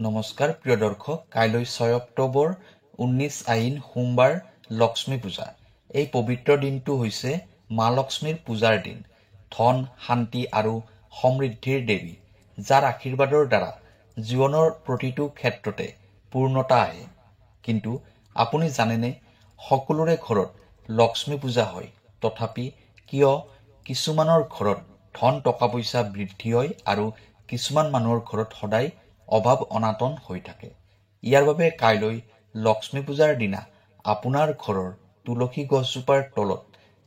নমস্কাৰ প্ৰিয় দৰ্শক, কাইলৈ 6 অক্টোবৰ 19 আহিন সোমবাৰ লক্ষ্মী পূজা। এই পবিত্ৰ দিনটো হৈছে মা লক্ষ্মীৰ পূজাৰ দিন। ধন, শান্তি আৰু সমৃদ্ধিৰ দেৱী, যাৰ আশীৰ্বাদৰ দ্বাৰা জীৱনৰ প্ৰতিটো ক্ষেত্ৰতে পূৰ্ণতা আহে। কিন্তু আপুনি জানেনে, সকলোৰে ঘৰত লক্ষ্মী পূজা হয়, তথাপি কিয় কিছুমানৰ ঘৰত ধন টকা পইচা বৃদ্ধি হয় আৰু কিছুমান মানুহৰ ঘৰত সদায় অভাৱ অনাটন হৈ থাকে? ইয়াৰ বাবে কাইলৈ লক্ষ্মী পূজাৰ দিনা আপোনাৰ ঘৰৰ তুলসী গছজোপাৰ তলত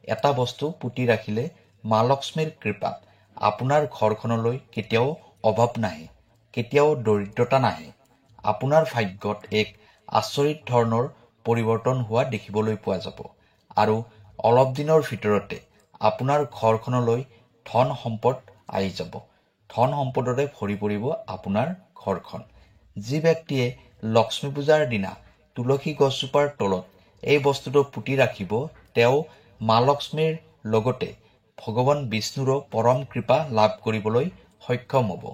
এটা বস্তু পুতি ৰাখিলে মা লক্ষ্মীৰ কৃপাত আপোনাৰ ঘৰখনলৈ কেতিয়াও অভাৱ নাহে, কেতিয়াও দৰিদ্ৰতা নাহে। আপোনাৰ ভাগ্যত এক আচৰিত ধৰণৰ পৰিৱৰ্তন হোৱা দেখিবলৈ পোৱা যাব আৰু অলপ দিনৰ ভিতৰতে আপোনাৰ ঘৰখনলৈ ধন সম্পদ আহি যাব। ধন সম্পদৰে ভৰি পৰিব আপোনাৰ ঘৰখন। যি ব্যক্তিয়ে লক্ষ্মী পূজাৰ দিনা তুলসী গছজোপাৰ তলত এই বস্তুটো পুতি ৰাখিব, তেওঁ মা লক্ষ্মীৰ লগতে ভগৱান বিষ্ণুৰো পৰম কৃপা লাভ কৰিবলৈ সক্ষম হ'ব,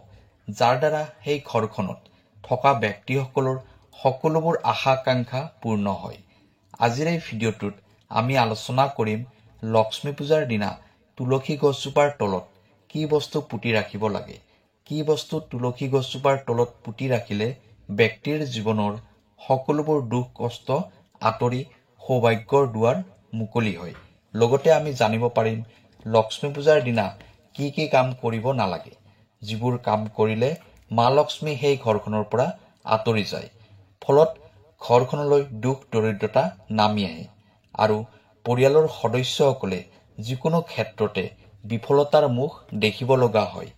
যাৰ দ্বাৰা সেই ঘৰখনত থকা ব্যক্তিসকলৰ সকলোবোৰ আশা-আকাংক্ষা পূৰ্ণ হয়। আজিৰ এই ভিডিঅ'টোত আমি আলোচনা কৰিম লক্ষ্মী পূজাৰ দিনা তুলসী গছজোপাৰ তলত কি বস্তু পুতি ৰাখিব লাগে, কি বস্তু তুলসী গছজোপাৰ তলত পুতি ৰাখিলে ব্যক্তিৰ জীৱনৰ সকলোবোৰ দুখ কষ্ট আঁতৰি সৌভাগ্যৰ দুৱাৰ মুকলি হয়। লগতে আমি জানিব পাৰিম লক্ষ্মী পূজাৰ দিনা কি কি কাম কৰিব নালাগে, যিবোৰ কাম কৰিলে মা লক্ষ্মী সেই ঘৰখনৰ পৰা আঁতৰি যায়, ফলত ঘৰখনলৈ দুখ দৰিদ্ৰতা নামি আহে আৰু পৰিয়ালৰ সদস্যসকলে যিকোনো ক্ষেত্ৰতে বিফলতাৰ মুখ দেখিব লগা হয়।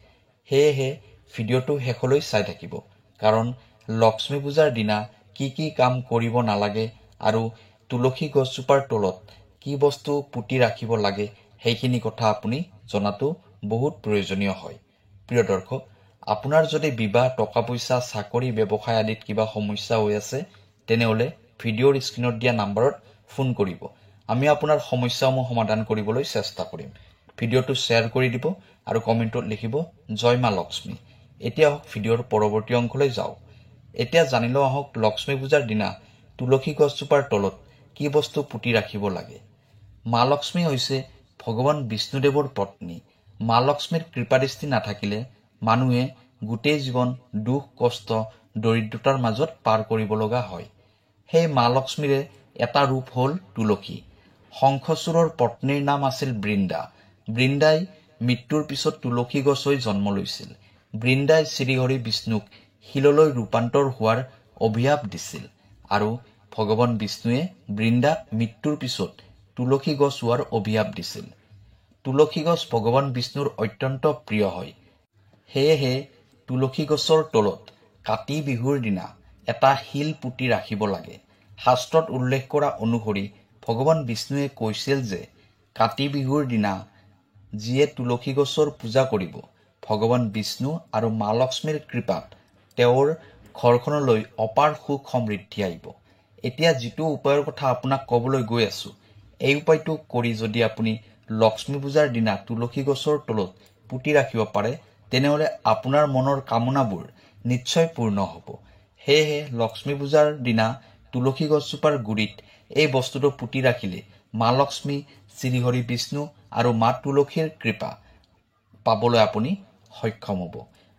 সেয়েহে ভিডিঅ'টো শেষলৈ চাই থাকিব, কাৰণ লক্ষ্মী পূজাৰ দিনা কি কি কাম কৰিব নালাগে আৰু তুলসী গছজোপাৰ তলত কি বস্তু পুতি ৰাখিব লাগে সেইখিনি কথা আপুনি জনাটো বহুত প্ৰয়োজনীয় হয়। প্ৰিয় দৰ্শক, আপোনাৰ যদি বিবাহ, টকা পইচা, চাকৰি, ব্যৱসায় আদিত কিবা সমস্যা হৈ আছে, তেনেহ'লে ভিডিঅ'ৰ স্ক্ৰীণত দিয়া নম্বৰত ফোন কৰিব। আমি আপোনাৰ সমস্যাসমূহ সমাধান কৰিবলৈ চেষ্টা কৰিম। ভিডিঅ'টো শ্বেয়াৰ কৰি দিব আৰু কমেণ্টত লিখিব জয় মা লক্ষ্মী। এতিয়া আহক ভিডিঅ'ৰ পৰৱৰ্তী অংশলৈ যাওঁ। এতিয়া জানি লওঁ আহক লক্ষ্মী পূজাৰ দিনা তুলসী গছজোপাৰ তলত কি বস্তু পুতি ৰাখিব লাগে। মা লক্ষ্মী হৈছে ভগৱান বিষ্ণুদেৱৰ পত্নী। মা লক্ষ্মীৰ কৃপাদৃষ্টি নাথাকিলে মানুহে গোটেই জীৱন দুখ কষ্ট দৰিদ্ৰতাৰ মাজত পাৰ কৰিব লগা হয়। সেই মা লক্ষ্মীৰে এটা ৰূপ হ'ল তুলসী। শংখচূড়ৰ পত্নীৰ নাম আছিল বৃন্দা। বৃন্দাই মৃত্যুৰ পিছত তুলসী গছ হৈ জন্ম লৈছিল। বৃন্দাই শ্ৰীহৰি বিষ্ণুক শিললৈ ৰূপান্তৰ হোৱাৰ অভিশাপ দিছিল আৰু ভগৱান বিষ্ণুৱে বৃন্দাক মৃত্যুৰ পিছত তুলসী গছ হোৱাৰ অভিশাপ দিছিল। তুলসী গছ ভগৱান বিষ্ণুৰ অত্যন্ত প্ৰিয় হয়। সেয়েহে তুলসী গছৰ তলত কাতি বিহুৰ দিনা এটা শিল পুতি ৰাখিব লাগে। শাস্ত্ৰত উল্লেখ কৰা অনুসৰি ভগৱান বিষ্ণুৱে কৈছিল যে কাতি বিহুৰ দিনা যিয়ে তুলসী গছৰ পূজা কৰিব, ভগৱান বিষ্ণু আৰু মা লক্ষ্মীৰ কৃপাত তেওঁৰ ঘৰখনলৈ অপাৰ সুখ সমৃদ্ধি আহিব। এতিয়া যিটো উপায়ৰ কথা আপোনাক ক'বলৈ গৈ আছো, এই উপায়টো কৰি যদি আপুনি লক্ষ্মী পূজাৰ দিনা তুলসী গছৰ তলত পুতি ৰাখিব পাৰে, তেনেহ'লে আপোনাৰ মনৰ কামনাবোৰ নিশ্চয় পূৰ্ণ হ'ব। সেয়েহে লক্ষ্মী পূজাৰ দিনা তুলসী গছজোপাৰ গুৰিত এই বস্তুটো পুতি ৰাখিলে মা লক্ষ্মী, শ্ৰীহৰি বিষ্ণু আৰু মা তুলসীৰ কৃপা পাবলৈ আপুনি সক্ষম হ'ব।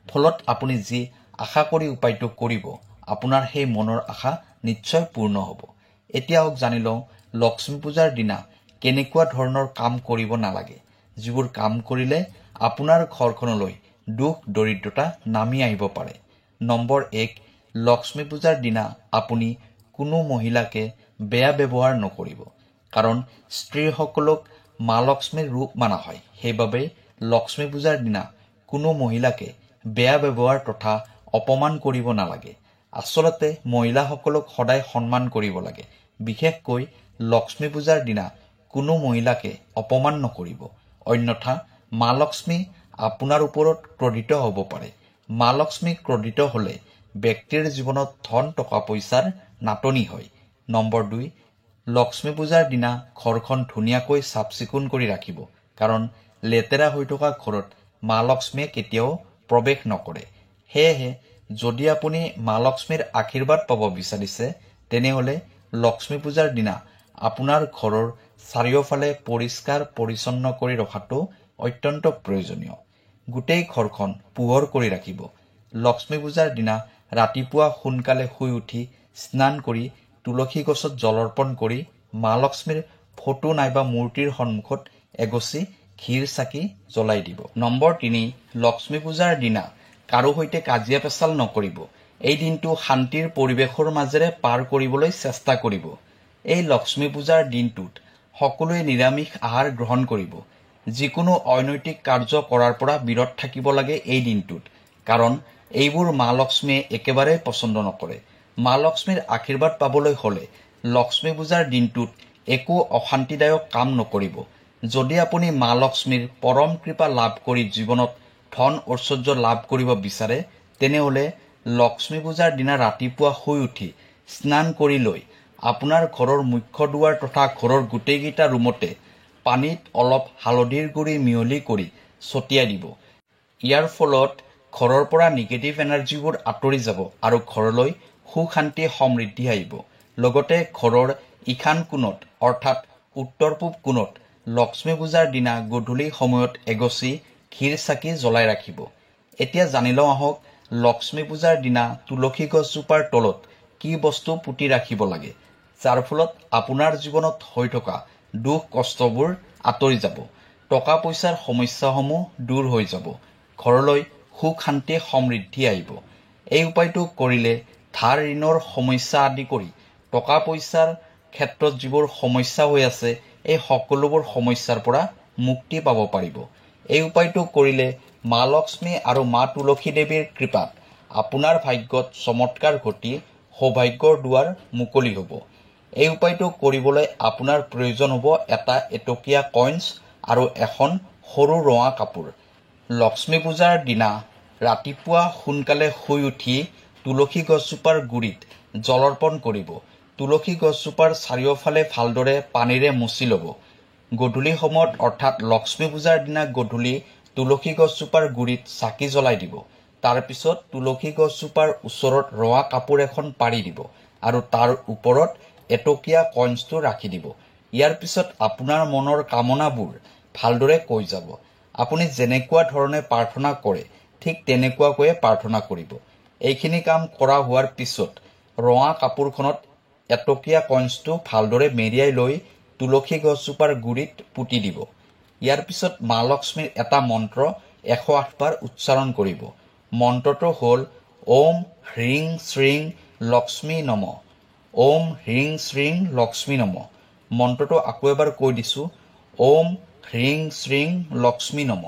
ফলত আপুনি যি আশা কৰি উপায়টো কৰিব, আপোনাৰ সেই মনৰ আশা নিশ্চয় পূৰ্ণ হ'ব। এতিয়া আহক জানি লওঁ লক্ষ্মী পূজাৰ দিনা কেনেকুৱা ধৰণৰ কাম কৰিব নালাগে, যিবোৰ কাম কৰিলে আপোনাৰ ঘৰখনলৈ দুখ দৰিদ্ৰতা নামি আহিব পাৰে। নম্বৰ 1, লক্ষ্মী পূজাৰ দিনা আপুনি কোনো মহিলাকে বেয়া ব্যৱহাৰ নকৰিব, কাৰণ স্ত্ৰীসকলক মা লক্ষ্মীৰ ৰূপ মানা হয়। সেইবাবে লক্ষ্মী পূজাৰ দিনা কোনো মহিলাকে বেয়া ব্যৱহাৰ তথা অপমান কৰিব নালাগে। আচলতে মহিলাসকলক সদায় সন্মান কৰিব লাগে। বিশেষকৈ লক্ষ্মী পূজাৰ দিনা কোনো মহিলাকে অপমান নকৰিব, অন্যথা মা লক্ষ্মী আপোনাৰ ওপৰত ক্ৰোধিত হ'ব পাৰে। মা লক্ষ্মী ক্ৰোধিত হ'লে ব্যক্তিৰ জীৱনত ধন টকা পইচাৰ নাটনি হয়। নম্বৰ 2, লক্ষ্মী পূজাৰ দিনা ঘৰখন ধুনীয়াকৈ চাফ চিকুণ কৰি ৰাখিব, কাৰণ লেতেৰা হৈ থকা ঘৰত মা লক্ষ্মীয়ে কেতিয়াও প্ৰৱেশ নকৰে। সেয়েহে যদি আপুনি মা লক্ষ্মীৰ আশীৰ্বাদ পাব বিচাৰিছে তেনেহলে লক্ষ্মী পূজাৰ দিনা আপোনাৰ ঘৰৰ চাৰিওফালে পৰিষ্কাৰ পৰিচ্ছন্ন কৰি ৰখাটো অত্যন্ত প্ৰয়োজনীয়। গোটেই ঘৰখন পোহৰ কৰি ৰাখিব। লক্ষ্মী পূজাৰ দিনা ৰাতিপুৱা সোনকালে শুই উঠি স্নান কৰি তুলসী গছত জল অৰ্পণ কৰি মা লক্ষ্মীৰ ফটো নাইবা মূৰ্তিৰ সন্মুখত এগছি ঘিৰ চাকি জ্বলাই দিব। নম্বৰ 3, লক্ষ্মী পূজাৰ দিনা কাৰো সৈতে কাজিয়া পেচাল নকৰিব। এই দিনটো শান্তিৰ পৰিৱেশৰ মাজেৰে পাৰ কৰিবলৈ চেষ্টা কৰিব। এই লক্ষ্মী পূজাৰ দিনটোত সকলোৱে নিৰামিষ আহাৰ গ্ৰহণ কৰিব। যিকোনো অনৈতিক কাৰ্য কৰাৰ পৰা বিৰত থাকিব লাগে এই দিনটোত, কাৰণ এইবোৰ মা লক্ষ্মীয়ে একেবাৰে পছন্দ নকৰে। মা লক্ষ্মীৰ আশীৰ্বাদ পাবলৈ হলে লক্ষ্মী পূজাৰ দিনটোত একো অশান্তিদায়ক কাম নকৰিব। যদি আপুনি মা লক্ষ্মীৰ পৰম কৃপা লাভ কৰি জীৱনত ধন ঐশ্বৰ্য লাভ কৰিব বিচাৰে তেনেহলে লক্ষ্মী পূজাৰ দিনা ৰাতিপুৱা শুই উঠি স্নান কৰি লৈ আপোনাৰ ঘৰৰ মুখ্য দুৱাৰ তথা ঘৰৰ গোটেইকেইটা ৰুমতে পানীত অলপ হালধিৰ গুড়ি মিহলি কৰি ছটিয়াই দিব। ইয়াৰ ফলত ঘৰৰ পৰা নিগেটিভ এনাৰ্জিবোৰ আঁতৰি যাব আৰু ঘৰলৈ সুখ শান্তি সমৃদ্ধি আহিব। লগতে ঘৰৰ ঈশান কোণত অৰ্থাৎ উত্তৰ পূব কোণত লক্ষ্মী পূজাৰ দিনা গধূলি সময়ত এগছি ঘিৰ চাকি জ্বলাই ৰাখিব। এতিয়া জানি লওঁ আহক লক্ষ্মী পূজাৰ দিনা তুলসী গছজোপাৰ তলত কি বস্তু পুতি ৰাখিব লাগে, যাৰ ফলত আপোনাৰ জীৱনত হৈ থকা দুখ কষ্টবোৰ আঁতৰি যাব, টকা পইচাৰ সমস্যাসমূহ দূৰ হৈ যাব, ঘৰলৈ সুখ শান্তি সমৃদ্ধি আহিব। এই উপায়টো কৰিলে ধাৰ ঋণৰ সমস্যা আদি কৰি টকা পইচাৰ ক্ষেত্ৰত যিবোৰ সমস্যা হৈ আছে এই সকলোবোৰ সমস্যাৰ পৰা মুক্তি পাব পাৰিব। এই উপায়টো কৰিলে মা লক্ষ্মী আৰু মা তুলসী দেৱীৰ কৃপাত আপোনাৰ ভাগ্যত চমৎকাৰ ঘটি সৌভাগ্যৰ দুৱাৰ মুকলি হ'ব। এই উপায়টো কৰিবলৈ আপোনাৰ প্ৰয়োজন হ'ব এটা এটকীয়া কইন্স আৰু এখন সৰু ৰঙা কাপোৰ। লক্ষ্মী পূজাৰ দিনা ৰাতিপুৱা সোনকালে শুই উঠি তুলসী গছজোপাৰ গুৰিত জল অৰ্পণ কৰিব। তুলসী গছজোপাৰ চাৰিওফালে ভালদৰে পানীৰে মুচি ল'ব। গধূলি সময়ত অৰ্থাৎ লক্ষ্মী পূজাৰ দিনা গধূলি তুলসী গছজোপাৰ গুৰিত চাকি জ্বলাই দিব। তাৰ পিছত তুলসী গছজোপাৰ ওচৰত ৰঙা কাপোৰ এখন পাৰি দিব আৰু তাৰ ওপৰত এটকীয়া কইন্সটো ৰাখি দিব। ইয়াৰ পিছত আপোনাৰ মনৰ কামনাবোৰ ভালদৰে কৈ যাব। আপুনি যেনেকুৱা ধৰণে প্ৰাৰ্থনা কৰে ঠিক তেনেকুৱাকৈয়ে প্ৰাৰ্থনা কৰিব। এইখিনি কাম কৰা হোৱাৰ পিছত ৰঙা কাপোৰখনত এটকীয়া কইন্সটো ভালদৰে মেৰিয়াই লৈ তুলসী গছজোপাৰ গুৰিত পুতি দিব। ইয়াৰ পিছত মা লক্ষ্মীৰ এটা মন্ত্ৰ 108 বাৰ উচ্চাৰণ কৰিব। মন্ত্ৰটো হ'ল ওম হ্ৰিং শ্ৰীং লক্ষ্মী নম। ওম হ্ৰিং শ্ৰীং লক্ষ্মী নম। মন্ত্ৰটো আকৌ এবাৰ কৈ দিছোঁ, ওম হ্ৰিং শ্ৰীং লক্ষ্মী নম।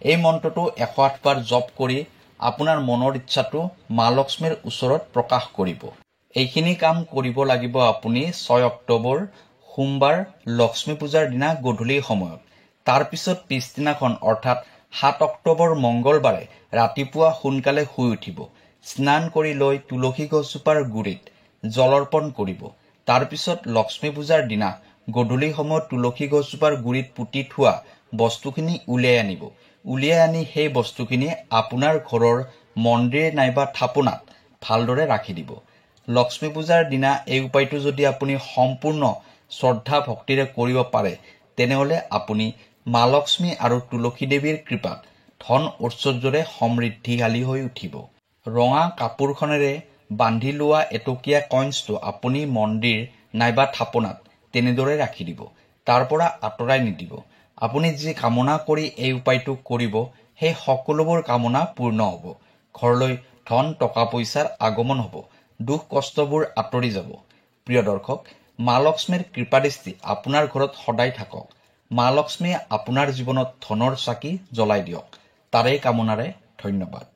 এই মন্ত্ৰটো 108 বাৰ জপ কৰি আপোনাৰ মনৰ ইচ্ছাটো মা লক্ষ্মীৰ ওচৰত প্ৰকাশ কৰিব। এইখিনি কাম কৰিব লাগিব আপুনি 6 অক্টোবৰ সোমবাৰ লক্ষ্মী পূজাৰ দিনা গধূলি সময়ত। তাৰ পিছত পিছদিনাখন অৰ্থাৎ 7 অক্টোবৰ মংগলবাৰে ৰাতিপুৱা সোনকালে শুই উঠিব। স্নান কৰি লৈ তুলসী গছজোপাৰ গুৰিত জল অৰ্পণ কৰিব। তাৰ পিছত লক্ষ্মী পূজাৰ দিনা গধূলি সময়ত তুলসী গছজোপাৰ গুৰিত পুতি থোৱা বস্তুখিনি উলিয়াই আনিব। উলিয়াই আনি সেই বস্তুখিনি আপোনাৰ ঘৰৰ মন্দিৰ নাইবা থাপনাত ভালদৰে ৰাখি দিব। লক্ষ্মী পূজাৰ দিনা এই উপায়টো যদি আপুনি সম্পূৰ্ণ শ্ৰদ্ধা ভক্তিৰে কৰিব পাৰে তেনেহলে আপুনি মা লক্ষ্মী আৰু তুলসী দেৱীৰ কৃপাত ধন ঐশ্বৰ্যৰে সমৃদ্ধিশালী হৈ উঠিব। ৰঙা কাপোৰখনেৰে বান্ধি লোৱা এটকীয়া কইন্সটো আপুনি মন্দিৰ নাইবা থাপনাত তেনেদৰে ৰাখি দিব। তাৰ পৰা আঁতৰাই নিদিব। আপুনি যি কামনা কৰি এই উপায়টো কৰিব সেই সকলোবোৰ কামনা পূৰ্ণ হ'ব। ঘৰলৈ ধন টকা পইচাৰ আগমন হ'ব। দুখ কষ্টবোৰ আঁতৰি যাব। প্ৰিয় দৰ্শক, মা লক্ষ্মীৰ কৃপাদৃষ্টি আপোনাৰ ঘৰত সদায় থাকক। মা লক্ষ্মীয়ে আপোনাৰ জীৱনত ধনৰ চাকি জ্বলাই দিয়ক। তাৰেই কামনাৰে ধন্যবাদ।